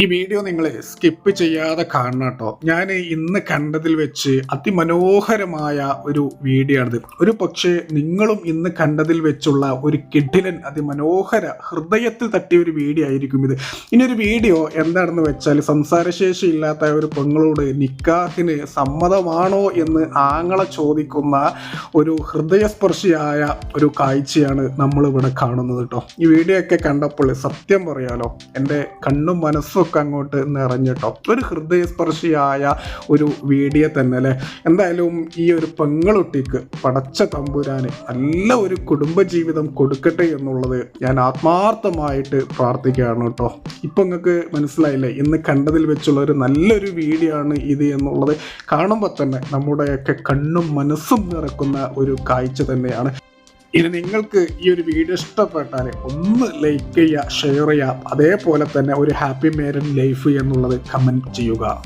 ഈ വീഡിയോ നിങ്ങൾ സ്കിപ്പ് ചെയ്യാതെ കാണണം കേട്ടോ. ഞാൻ ഇന്ന് കണ്ടതിൽ വെച്ച് അതിമനോഹരമായ ഒരു വീഡിയോ ആണിത്. ഒരു പക്ഷേ നിങ്ങളും ഇന്ന് കണ്ടതിൽ വെച്ചുള്ള ഒരു കിടിലൻ അതിമനോഹര ഹൃദയത്തിൽ തട്ടിയ ഒരു വീഡിയോ ആയിരിക്കും ഇത്. ഇനി ഒരു വീഡിയോ എന്താണെന്ന് വെച്ചാൽ, സംസാരശേഷി ഇല്ലാത്ത ഒരു പെങ്ങളോട് നിക്കാഹിന് സമ്മതമാണോ എന്ന് ആങ്ങളെ ചോദിക്കുന്ന ഒരു ഹൃദയസ്പർശിയായ ഒരു കാഴ്ചയാണ് നമ്മളിവിടെ കാണുന്നത് കേട്ടോ. ഈ വീഡിയോ ഒക്കെ കണ്ടപ്പോൾ സത്യം പറയാലോ, എൻ്റെ കണ്ണും മനസ്സും ഒക്കെ അങ്ങോട്ട് നിറഞ്ഞിട്ടോ. ഒരു ഹൃദയസ്പർശിയായ ഒരു വീഡിയോ തന്നെ അല്ലേ. എന്തായാലും ഈ ഒരു പെങ്ങളുട്ടിക്ക് പടച്ച തമ്പുരാന് നല്ല ഒരു കുടുംബജീവിതം കൊടുക്കട്ടെ എന്നുള്ളത് ഞാൻ ആത്മാർത്ഥമായിട്ട് പ്രാർത്ഥിക്കുകയാണ് കേട്ടോ. ഇപ്പം നിങ്ങൾക്ക് മനസ്സിലായില്ലേ, ഇന്ന് കണ്ടതിൽ വെച്ചുള്ള ഒരു നല്ലൊരു വീഡിയോ ആണ് ഇത് എന്നുള്ളത്. കാണുമ്പോൾ തന്നെ നമ്മുടെയൊക്കെ കണ്ണും മനസ്സും നിറക്കുന്ന ഒരു കാഴ്ച തന്നെയാണ്. ഇനി നിങ്ങൾക്ക് ഈ ഒരു വീഡിയോ ഇഷ്ടപ്പെട്ടാൽ ഒന്ന് ലൈക്ക് ചെയ്യുക, ഷെയർ ചെയ്യുക, അതേപോലെ തന്നെ ഒരു ഹാപ്പി മാരീഡ് ലൈഫ് എന്നുള്ളത് കമൻറ്റ് ചെയ്യുക.